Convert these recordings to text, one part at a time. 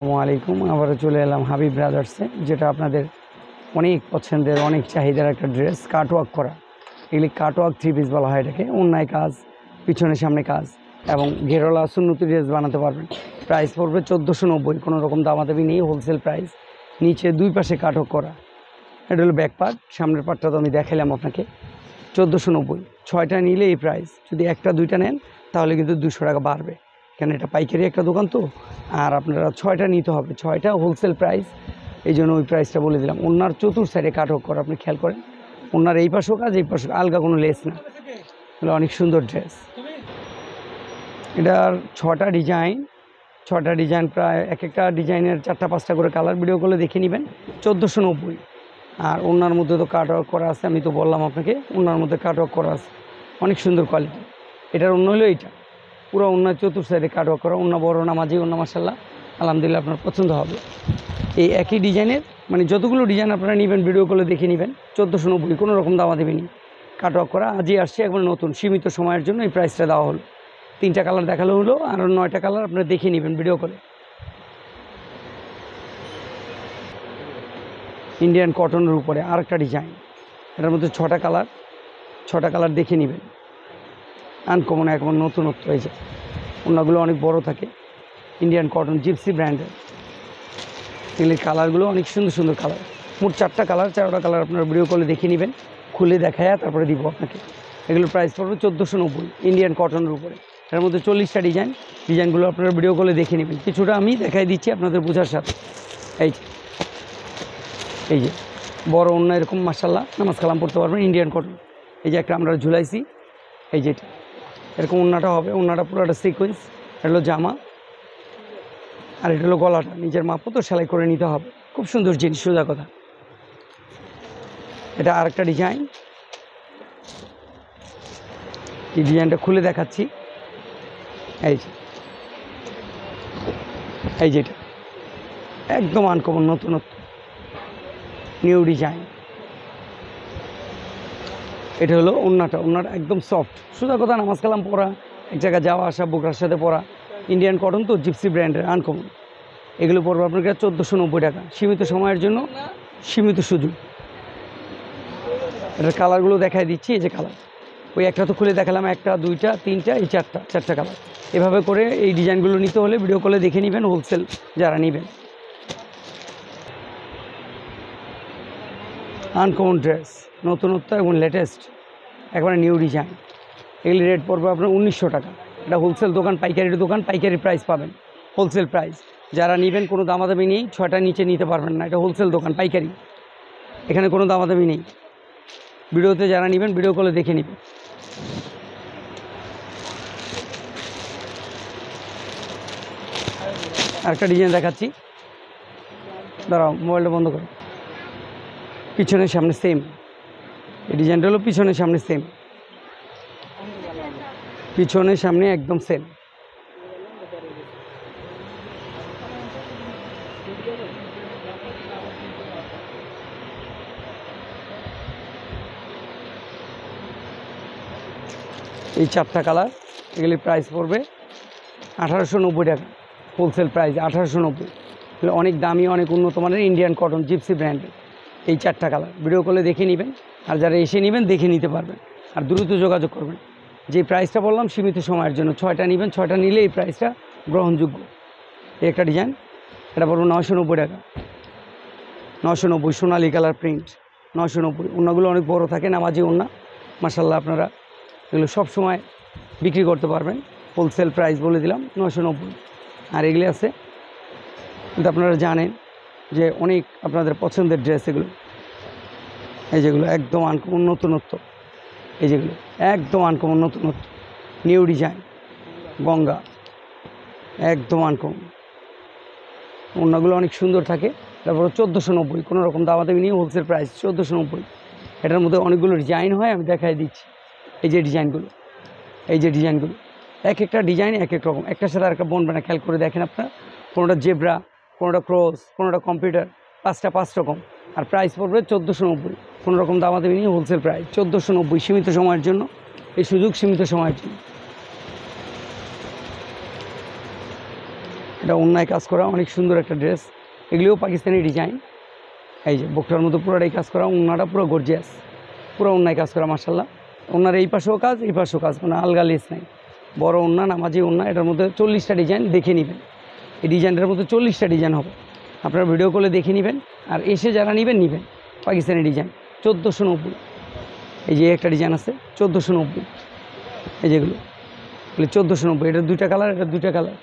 আসসালামু আলাইকুম। আবারও চলে এলাম হাবিব ব্রাদার্সে, যেটা আপনাদের অনেক পছন্দের, অনেক চাহিদার একটা ড্রেস, কাটওয়ার্ক করা। এগুলি কাটওয়ার্ক থ্রি পিস বলা হয় এটাকে। অন্যায় কাজ, পিছনে সামনে কাজ এবং ঘেরোলা সুন্নতি ড্রেস বানাতে পারবেন। প্রাইস পড়বে 1490, কোনো রকম দামাদামি নেই, হোলসেল প্রাইস। নিচে দুই পাশে কাটওয়ার্ক করা। এটা হলো ব্যাক পার্ট, সামনের পার্টটা তো আমি দেখাইলাম আপনাকে। 1490, 6টা নিলে এই প্রাইস। যদি একটা দুইটা নেন তাহলে কিন্তু 200 টাকা বাড়বে, কেন এটা পাইকারি একটা দোকান তো। আর আপনারা 6টা নিতে হবে, 6টা হোলসেল প্রাইস, এই জন্য ওই প্রাইসটা বলে দিলাম। ওনার চতুর সাইডে কাটওয়ার্ক করা, আপনি খেয়াল করেন। ওনার এই পাশেও কাজ, এই পাশে আলগা, কোনো লেস না। এগুলো অনেক সুন্দর ড্রেস। এটার 6টা ডিজাইন, 6টা ডিজাইন, প্রায় এক একটা ডিজাইনের 4টা 5টা করে কালার। ভিডিও করলে দেখে নেবেন। 1490। আর ওনার মধ্যে তো কাটওয়ার্ক করা আছে, আমি তো বললাম আপনাকে, ওনার মধ্যে কাটওয়ার্ক করা আছে, অনেক সুন্দর কোয়ালিটি। এটার অন্য হলো এইটা, পুরো ওনার চতুর সাইডে কাটওয়ার্ক করা। ওনা বড়, নামাজি ওনা, মাশাআল্লাহ, আলহামদুলিল্লাহ, আপনার পছন্দ হবে। এই একই ডিজাইনের, মানে যতগুলো ডিজাইন আপনারা নেবেন ভিডিও করলে দেখে নেবেন। 1490, কোনো রকম দামা দেবেনি। কাটওয়ার্ক করা আজই আসছে, একবার নতুন, সীমিত সময়ের জন্য এই প্রাইসটা দেওয়া হলো। 3টা কালার দেখালো হলো, আর 9টা কালার আপনারা দেখে নেবেন ভিডিও করে। ইন্ডিয়ান কটনের উপরে আরেকটা ডিজাইন, এটার মধ্যে 6টা কালার, 6টা কালার দেখে নেবেন। আনকমন, একবার নতুনত্ব। এই যে ওনাগুলো অনেক বড় থাকে, ইন্ডিয়ান কটন, জিপসি ব্র্যান্ডের। এগুলির কালারগুলো অনেক সুন্দর সুন্দর কালার। মোট 4টা কালার, 4টা কালার আপনারা ভিডিও কলে দেখে নেবেন, খুলে দেখায় তারপরে দিব আপনাকে। এগুলোর প্রাইস পড়বে 1490, ইন্ডিয়ান কটনের উপরে। এর মধ্যে 40টা ডিজাইন। ডিজাইনগুলো আপনারা ভিডিও কলে দেখে নেবেন। কিছুটা আমি দেখাই দিচ্ছি আপনাদের বোঝার সাথে। এই যে বড় অন্য এরকম, মাশাআল্লাহ, নামাজ কালাম পড়তে পারবেন, ইন্ডিয়ান কটন। এই যে একটা আমরা ঝুলাইছি, এই যেটা এরকম ওন্নাটা হবে। ওন্নাটা পুরো একটা সিকোয়েন্স। এটা হলো জামা, আর এটা হলো গলাটা। নিজের মাপ তো সেলাই করে নিতে হবে। খুব সুন্দর জিনিস, সোজা কথা। এটা আরেকটা ডিজাইন, এই ডিজাইনটা খুলে দেখাচ্ছি। এই যেটা একদম আনকমন, নতুনত্ব, নিউ ডিজাইন। এটা হলো ওন্নাটা। ওন্নাটা একদম সফট, সোজা কথা, নামাজ কালাম পরা, এক জায়গায় যাওয়া আসা, বোকরার সাথে পরা। ইন্ডিয়ান কটন তো, জিপসি ব্র্যান্ডের, আনকমন। এগুলো পড়বে আপনার কাছে 1490 টাকা, সীমিত সময়ের জন্য, সীমিত সুযোগ। এটার কালারগুলো দেখাই দিচ্ছি। এই যে কালার, ওই একটা তো খুলে দেখালাম, একটা, দুইটা, তিনটা, এই 4টা কালার। এভাবে করে এই ডিজাইনগুলো নিতে হলে ভিডিও কলে দেখে নেবেন, হোলসেল যারা নেবেন। আনকমন ড্রেস, নতুনত্ব এবং লেটেস্ট, একবারে নিউ ডিজাইন। এগুলি রেট পড়বে আপনার 1900 টাকা। এটা হোলসেল দোকান, পাইকারির দোকান, পাইকারি প্রাইস পাবেন, হোলসেল প্রাইস। যারা নেবেন কোনো দামাদামি নেই, 6টা নিচে নিতে পারবেন না। এটা হোলসেল দোকান, পাইকারি, এখানে কোনো দামাদামি নেই। ভিডিওতে যারা নেবেন ভিডিও কলে দেখে নেবেন। আরেকটা ডিজাইন দেখাচ্ছি, দাঁড়াও, মোবাইলটা বন্ধ করো। পিছনের সামনে সেম। এই ডিজাইনটা হলো পিছনের সামনে সেম, পিছনের সামনে একদম সেম। এই 4টা কালার। এগুলি প্রাইস পড়বে 1890 টাকা, হোলসেল প্রাইস 1890। এগুলো অনেক দামি, অনেক উন্নত মানের, ইন্ডিয়ান কটন, জিপসি ব্র্যান্ডের। এই 4টা কালার ভিডিও কলে দেখে নেবেন, আর যারা এসে নেবেন দেখে নিতে পারবেন। আর দ্রুত যোগাযোগ করবেন। যে প্রাইসটা বললাম সীমিত সময়ের জন্য, 6টা নেবেন, 6টা নিলে এই প্রাইসটা গ্রহণযোগ্য। এই একটা ডিজাইন, এটা পড়বে 990 টাকা, 990, সোনালি কালার প্রিন্ট, 990। ওনাগুলো অনেক বড় থাকে, নামাজি ওনা, মাশাআল্লাহ, আপনারা এগুলো সব সময় বিক্রি করতে পারবেন। হোলসেল প্রাইস বলে দিলাম 990। আর এগুলি আছে, কিন্তু আপনারা জানেন যে অনেক আপনাদের পছন্দের ড্রেস এগুলো। এই যেগুলো একদম আনকমন, নতুনত্ব। এই যেগুলো একদম আনকমন, নতুনত্ব, নিউ ডিজাইন, গঙ্গা, একদম আনকমন। ওনাগুলো অনেক সুন্দর থাকে। তারপরে 1490, কোনো রকম দামাদামি নিয়ে হোলসেল প্রাইস 1490। এটার মধ্যে অনেকগুলো ডিজাইন হয়, আমি দেখাই দিচ্ছি। এই যে ডিজাইনগুলো, এই যে ডিজাইনগুলো, এক একটা ডিজাইন এক এক রকম, একটার সাথে আরেকটা বনবে না। খেয়াল করে দেখেন আপনারা, কোনোটা জেব্রা, কোনোটা ক্রস, কোনোটা কম্পিউটার, 5টা 5 রকম। আর প্রাইস পড়বে 1490, কোনো রকম দামাদামি নিয়ে হোলসেল প্রাইস 1490, সীমিত সময়ের জন্য এই সুযোগ, সীমিত সময়ের জন্য। এটা অন্যায় কাজ করা, অনেক সুন্দর একটা ড্রেস। এগুলিও পাকিস্তানি ডিজাইন। এই যে বুকটার মতো পুরোটাই কাজ করা, ওন্নাটা পুরো গর্জিয়াস, পুরো অন্যায় কাজ করা মাশাল্লাহ। ওনার এই পাশেও কাজ, এই পাশেও কাজ, কোনো আলগা লেস নাই, বড় ওন্না, নামাজি ওন্না। এটার মধ্যে 40টা ডিজাইন দেখে নেবেন। এই ডিজাইনটার মধ্যে 40টা ডিজাইন হবে, আপনারা ভিডিও কলে দেখে নেবেন। আর এসে যারা নেবেন পাকিস্তানি ডিজাইন 1490। এই যে একটা ডিজাইন আছে 1490, এই যেগুলো 1490। এটার 2টা কালার, এটার 2টা কালার,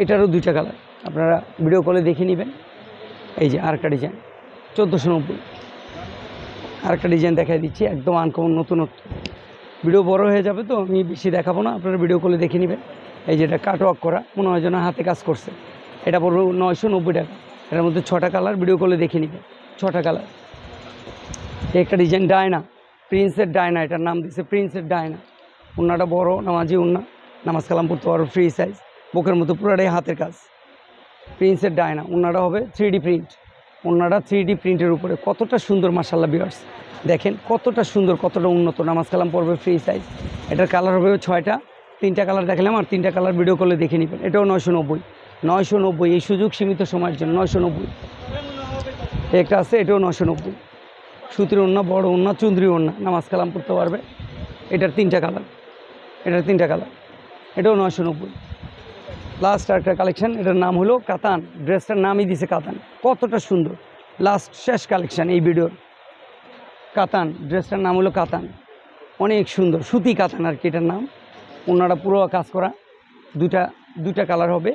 এটারও 2টা কালার, আপনারা ভিডিও কলে দেখে নেবেন। এই যে আরেকটা ডিজাইন 1490। আরেকটা ডিজাইন দেখাই দিচ্ছি, একদম আনকমন নতুনত্ব। ভিডিও বড় হয়ে যাবে তো আমি বেশি দেখাবো না, আপনারা ভিডিও কলে দেখে নেবেন। এই যে এটা কাটওয়ার্ক করা, মনে হয় যেন হাতে কাজ করছে। এটা পড়বে 990 টাকা। এটার মধ্যে 6টা কালার, ভিডিও কলে দেখে নেবেন, 6টা কালার। একটা ডিজাইন ডায়না, প্রিন্সের ডায়না, এটার নাম দিচ্ছে প্রিন্সের ডায়না। ওন্নাটা বড়, নামাজি ওন্না, নামাজ কালাম পড়তে পারো, ফ্রি সাইজ, বুকের মতো পুরোটাই হাতের কাজ। প্রিন্সের ডায়না, ওন্নাটা হবে 3D প্রিন্ট। ওন্নাটা 3D প্রিন্টের উপরে, কতটা সুন্দর মাশাআল্লাহ ভিউয়ার্স, দেখেন কতটা সুন্দর, কতটা উন্নত। নামাজ কালাম পড়বে, ফ্রি সাইজ। এটার কালার হবে 6টা, 3টা কালার দেখালাম, আর 3টা কালার ভিডিও করলে দেখে নেবেন। এটাও 990, 990। এই সুযোগ সীমিত সময়ের জন্য 990। একটা আছে, এটাও 990। সুতির ওন্না, বড় ওন্না, চুন্দ্রি ওন্না, নামাজ কালাম পড়তে পারবে। এটার 3টা কালার, এটার 3টা কালার, এটাও 990। লাস্ট একটা কালেকশান, এটার নাম হলো কাতান। ড্রেসটার নামই দিছে কাতান, কতটা সুন্দর। লাস্ট শেষ কালেকশান এই ভিডিওর, কাতান। ড্রেসটার নাম হলো কাতান, অনেক সুন্দর, সুতি কাতান আর কি এটার নাম। ওনারা পুরো কাজ করা, দুটা কালার হবে।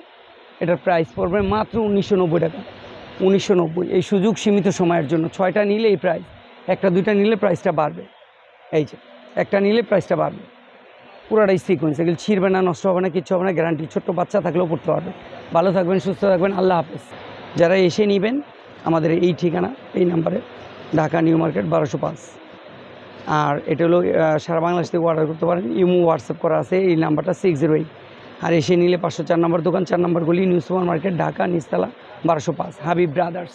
এটার প্রাইস পড়বে মাত্র 1990 টাকা, 1990। এই সুযোগ সীমিত সময়ের জন্য, 6টা নিলে এই প্রাইস, একটা 2টা নিলে প্রাইসটা বাড়বে। এই যে একটা নিলে প্রাইসটা বাড়বে। পুরোটাই সিকোয়েন্স, এগুলো ছিঁড়বে না, নষ্ট হবে না, কিচ্ছু হবে না, গ্যারান্টি। ছোট্ট বাচ্চা থাকলেও পড়তে পারবে। ভালো থাকবেন, সুস্থ থাকবেন, আল্লাহ হাফেজ। যারা এসে নেবেন আমাদের এই ঠিকানা, এই নাম্বারে, ঢাকা নিউ মার্কেট 1205। আর এটা হলো সারা বাংলাদেশ থেকে অর্ডার করতে পারেন, ইমো হোয়াটসঅ্যাপ করা আছে, এই নাম্বারটা 608। আর এসে নিলে 504 নম্বর দোকান, 4 নম্বর গলি, নিউ সুপার মার্কেট, ঢাকা, নিচতলা 1205, হাবিব ব্রাদার্স।